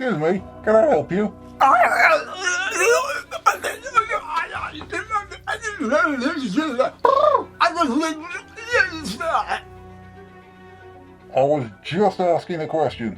Excuse me, can I help you? I was just asking a question.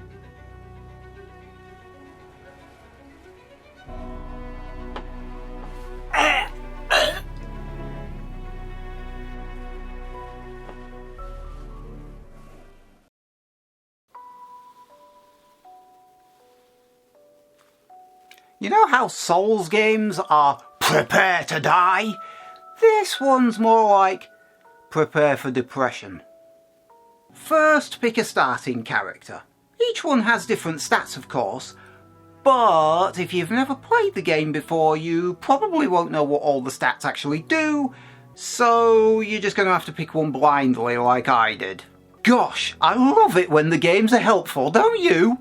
You know how Souls games are prepare to die? This one's more like prepare for depression. First, pick a starting character. Each one has different stats, of course, but if you've never played the game before, you probably won't know what all the stats actually do, so you're just going to have to pick one blindly like I did. Gosh, I love it when the games are helpful, don't you?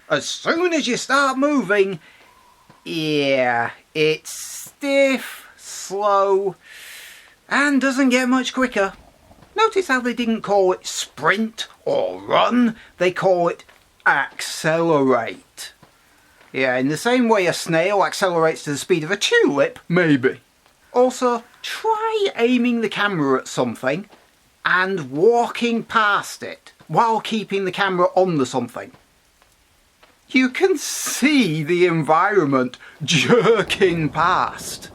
As soon as you start moving, yeah, it's stiff, slow, and doesn't get much quicker. Notice how they didn't call it sprint or run, they call it accelerate. Yeah, in the same way a snail accelerates to the speed of a tulip, maybe. Also, try aiming the camera at something and walking past it while keeping the camera on the something. You can see the environment jerking past.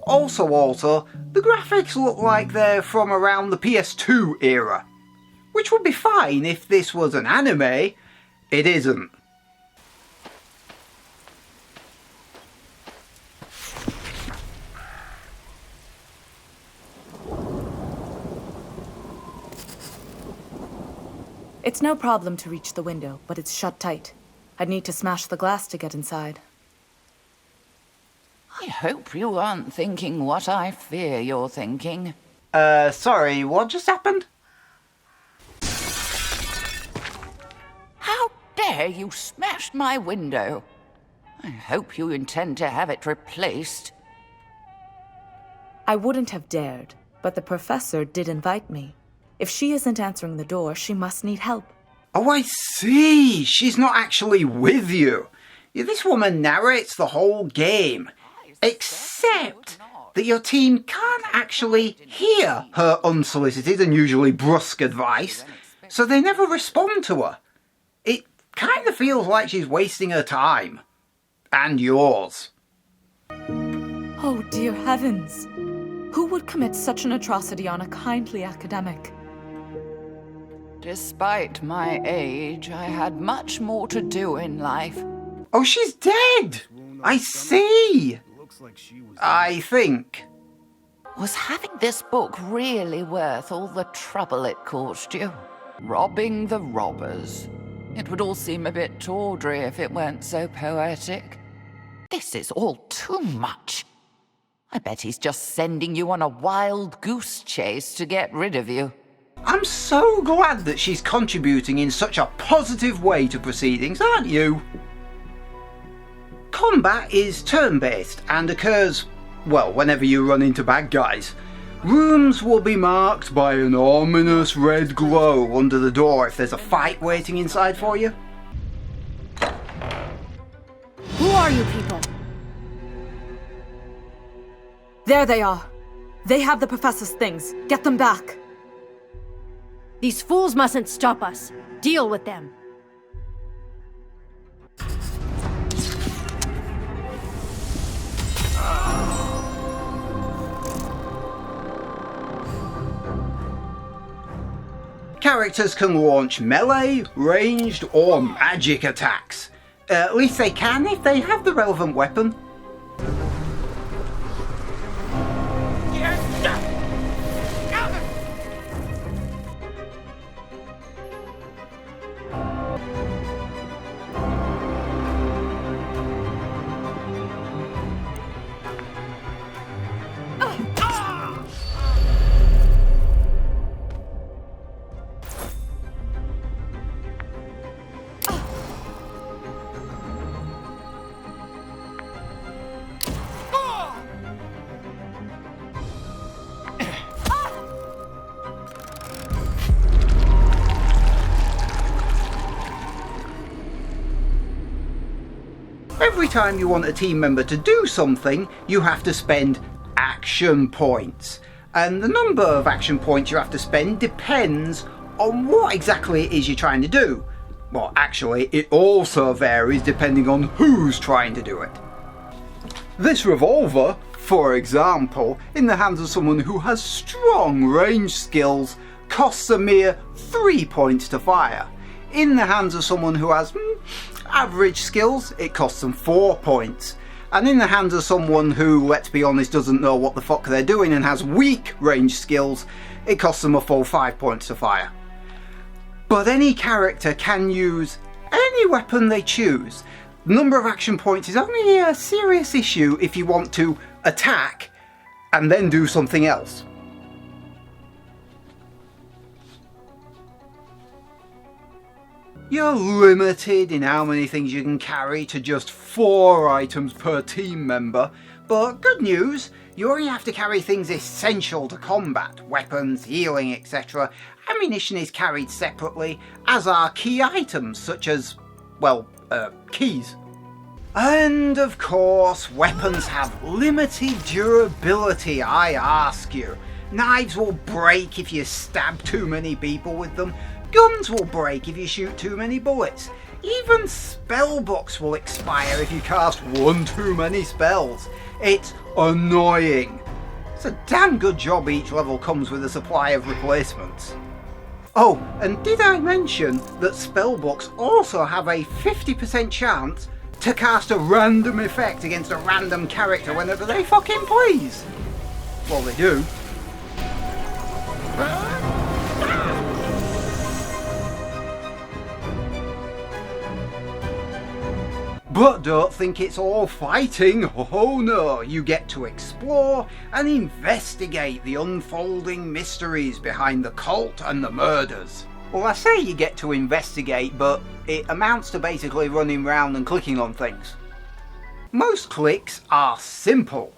Also, Walter, the graphics look like they're from around the PS2 era, which would be fine if this was an anime. It isn't. It's no problem to reach the window, but it's shut tight. I'd need to smash the glass to get inside. I hope you aren't thinking what I fear you're thinking. Sorry, what just happened? How dare you smash my window? I hope you intend to have it replaced. I wouldn't have dared, but the professor did invite me. If she isn't answering the door, she must need help. Oh, I see. She's not actually with you. Yeah, this woman narrates the whole game. Except that your team can't actually hear her unsolicited and usually brusque advice, so they never respond to her. It kind of feels like she's wasting her time. And yours. Oh, dear heavens! Who would commit such an atrocity on a kindly academic? Despite my age, I had much more to do in life. Oh, she's dead! I see! I think. Was having this book really worth all the trouble it caused you? Robbing the robbers. It would all seem a bit tawdry if it weren't so poetic. This is all too much. I bet he's just sending you on a wild goose chase to get rid of you. I'm so glad that she's contributing in such a positive way to proceedings, aren't you? Combat is turn-based and occurs, well, whenever you run into bad guys. Rooms will be marked by an ominous red glow under the door if there's a fight waiting inside for you. Who are you people? There they are. They have the professor's things. Get them back. These fools mustn't stop us. Deal with them. Characters can launch melee, ranged, or magic attacks. At least they can if they have the relevant weapon. every time you want a team member to do something, you have to spend action points. And the number of action points you have to spend depends on what exactly it is you're trying to do. Well, actually, it also varies depending on who's trying to do it. This revolver, for example, in the hands of someone who has strong range skills, costs a mere 3 points to fire. In the hands of someone who has average skills, it costs them 4 points. And in the hands of someone who, let's be honest, doesn't know what the fuck they're doing and has weak range skills, it costs them a full 5 points to fire. But any character can use any weapon they choose. The number of action points is only a serious issue if you want to attack and then do something else. You're limited in how many things you can carry to just 4 items per team member, but good news, you only have to carry things essential to combat, weapons, healing, etc. Ammunition is carried separately, as are key items such as, keys. And of course, weapons have limited durability, I ask you. Knives will break if you stab too many people with them. Guns will break if you shoot too many bullets. Even spellbooks will expire if you cast one too many spells. It's annoying. It's a damn good job each level comes with a supply of replacements. Oh, and did I mention that spellbooks also have a 50% chance to cast a random effect against a random character whenever they fucking please? Well, they do. But don't think it's all fighting. Oh no, you get to explore and investigate the unfolding mysteries behind the cult and the murders. Well, I say you get to investigate, but it amounts to basically running around and clicking on things. Most clicks are simple.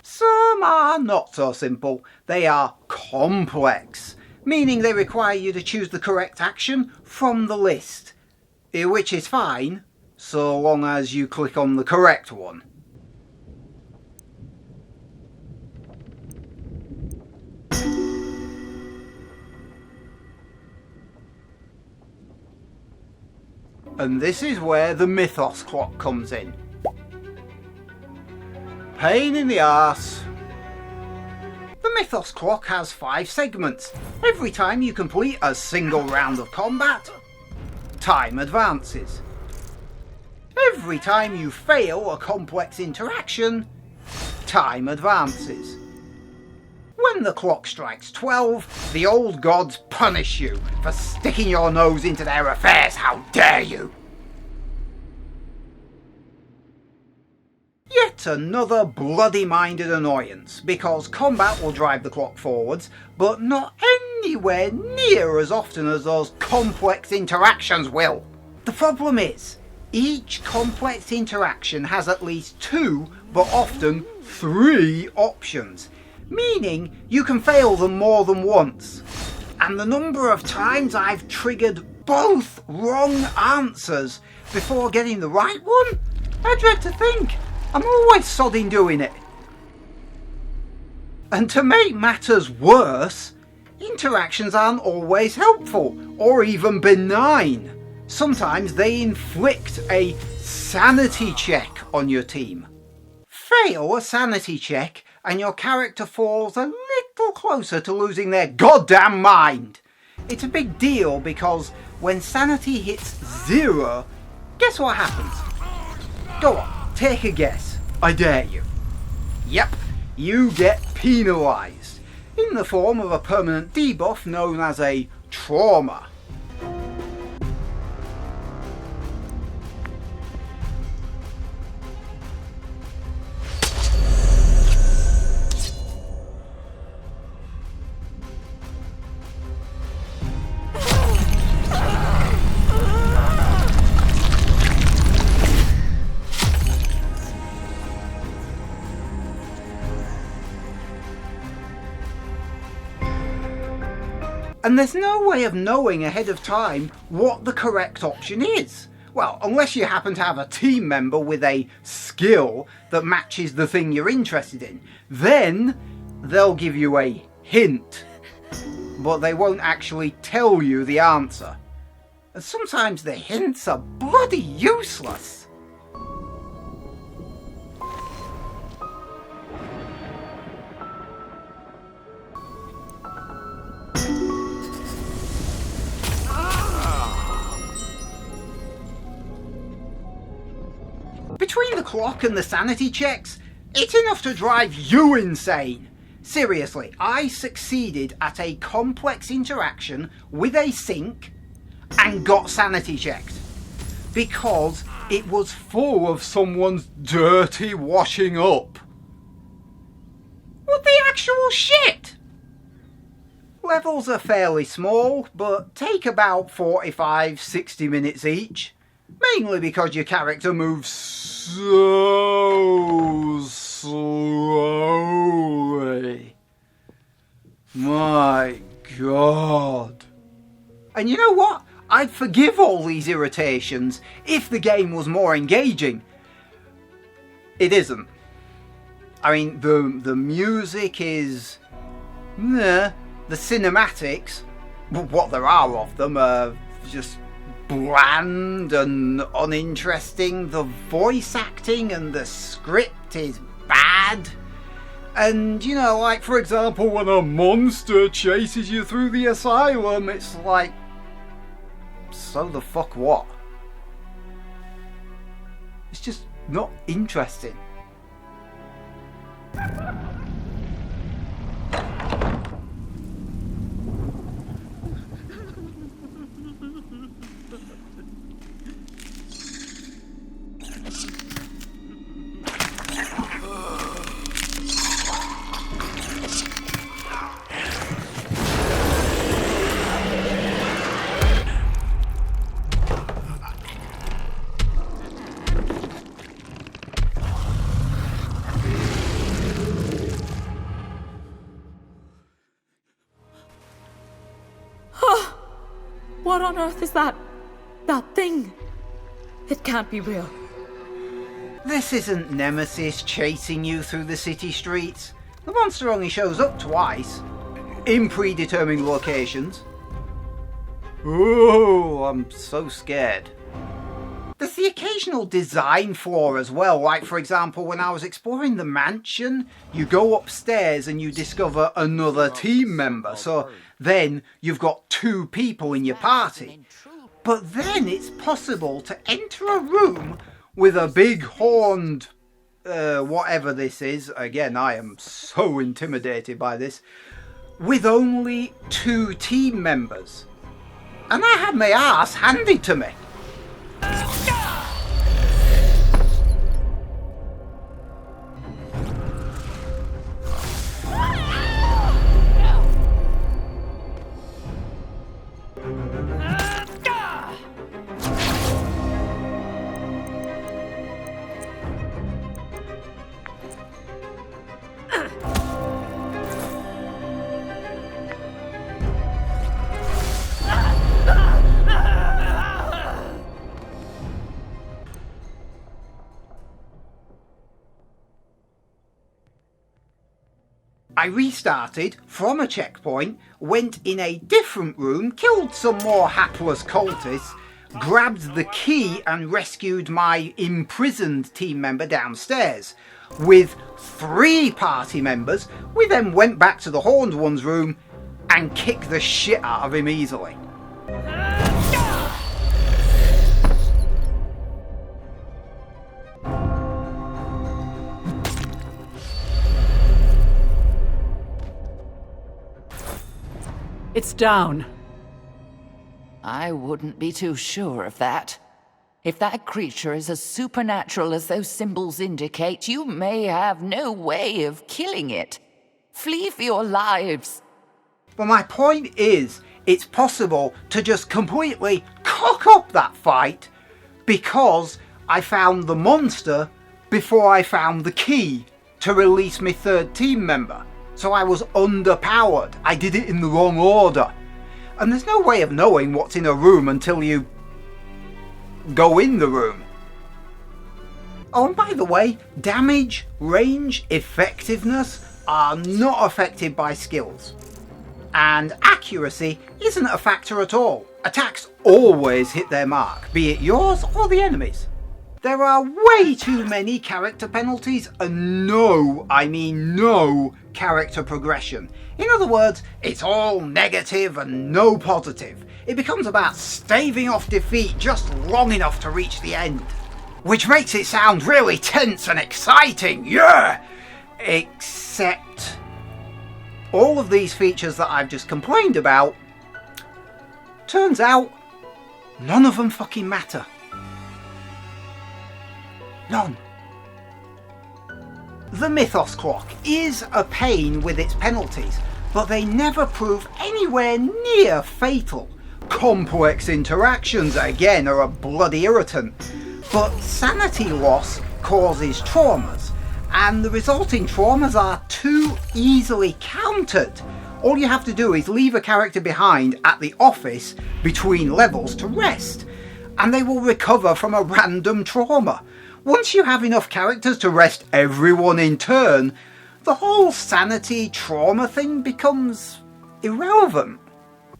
Some are not so simple. They are complex, meaning they require you to choose the correct action from the list, which is fine, so long as you click on the correct one. And this is where the mythos clock comes in. Pain in the arse. The mythos clock has 5 segments. Every time you complete a single round of combat, time advances. Every time you fail a complex interaction, time advances. When the clock strikes 12, the old gods punish you for sticking your nose into their affairs. How dare you! Yet another bloody-minded annoyance, because combat will drive the clock forwards, but not anywhere near as often as those complex interactions will. The problem is, each complex interaction has at least 2, but often 3 options, meaning you can fail them more than once. And the number of times I've triggered both wrong answers before getting the right one, I dread to think. I'm always sodding doing it. And to make matters worse, interactions aren't always helpful or even benign. Sometimes they inflict a sanity check on your team. Fail a sanity check and your character falls a little closer to losing their goddamn mind. It's a big deal because when sanity hits 0, guess what happens? Go on, take a guess. I dare you. Yep, you get penalised in the form of a permanent debuff known as a trauma. And there's no way of knowing ahead of time what the correct option is. Well, unless you happen to have a team member with a skill that matches the thing you're interested in. Then they'll give you a hint, but they won't actually tell you the answer. And sometimes the hints are bloody useless. Between the clock and the sanity checks, it's enough to drive you insane. Seriously, I succeeded at a complex interaction with a sink and got sanity checked. Because it was full of someone's dirty washing up. What the actual shit? Levels are fairly small, but take about 45-60 minutes each. Mainly because your character moves so slowly. My God. And you know what? I'd forgive all these irritations if the game was more engaging. It isn't. I mean, the music is... the cinematics, what there are of them, are just bland and uninteresting. The voice acting and the script is bad. And, you know, like, for example, when a monster chases you through the asylum, it's like, so the fuck what? It's just not interesting. What on earth is that? That thing? It can't be real. This isn't Nemesis chasing you through the city streets. The monster only shows up twice, in predetermined locations. Oh, I'm so scared. There's the occasional design flaw as well, like for example when I was exploring the mansion, you go upstairs and you discover another team member, so then you've got 2 people in your party. But then it's possible to enter a room with a big horned, whatever this is, again I am so intimidated by this, with only 2 team members. And I had my arse handed to me. I restarted from a checkpoint, went in a different room, killed some more hapless cultists, grabbed the key and rescued my imprisoned team member downstairs. With 3 party members, we then went back to the Horned One's room and kicked the shit out of him easily. It's down. I wouldn't be too sure of that. If that creature is as supernatural as those symbols indicate, you may have no way of killing it. Flee for your lives. But my point is, it's possible to just completely cock up that fight because I found the monster before I found the key to release my 3rd team member. So I was underpowered. I did it in the wrong order. and there's no way of knowing what's in a room until you go in the room. Oh, and by the way, damage, range, effectiveness are not affected by skills. And accuracy isn't a factor at all. Attacks always hit their mark, be it yours or the enemy's. There are way too many character penalties and no, I mean no, character progression. In other words, it's all negative and no positive. It becomes about staving off defeat just long enough to reach the end. Which makes it sound really tense and exciting, yeah! Except all of these features that I've just complained about, turns out none of them fucking matter. None. The Mythos Clock is a pain with its penalties, but they never prove anywhere near fatal. Complex interactions, again, are a bloody irritant, but sanity loss causes traumas, and the resulting traumas are too easily countered. All you have to do is leave a character behind at the office between levels to rest, and they will recover from a random trauma. Once you have enough characters to rest everyone in turn, the whole sanity trauma thing becomes irrelevant.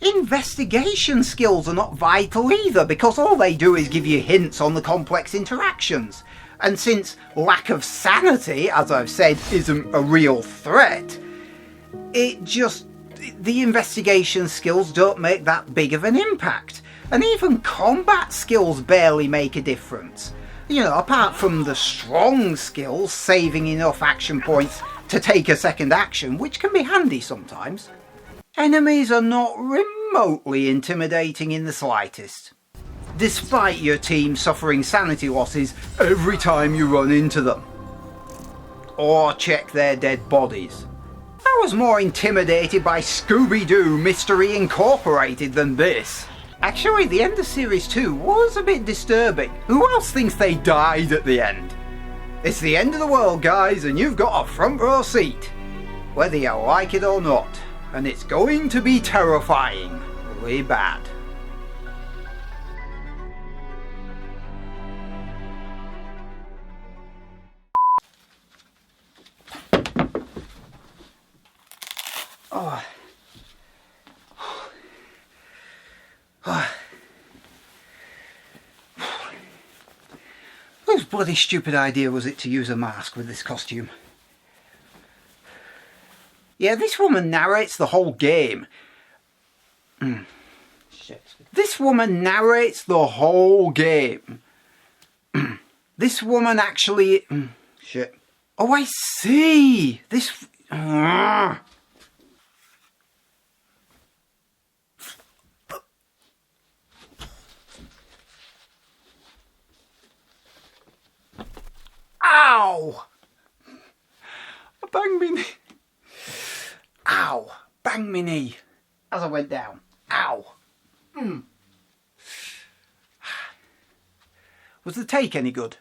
Investigation skills are not vital either, because all they do is give you hints on the complex interactions. And since lack of sanity, as I've said, isn't a real threat, the investigation skills don't make that big of an impact. And even combat skills barely make a difference. You know, apart from the strong skills saving enough action points to take a second action, which can be handy sometimes. Enemies are not remotely intimidating in the slightest, despite your team suffering sanity losses every time you run into them. Or check their dead bodies. I was more intimidated by Scooby-Doo Mystery Incorporated than this. Actually, the end of Series 2 was a bit disturbing. Who else thinks they died at the end? It's the end of the world, guys, and you've got a front row seat. Whether you like it or not. And it's going to be terrifying. Really bad. Oh. Whose bloody stupid idea was it to use a mask with this costume? Yeah, this woman narrates the whole game. Shit. This woman narrates the whole game. This woman actually... Shit. Oh, I see! This... Ow! I banged me knee. Ow! Banged me knee as I went down. Ow! Was the take any good?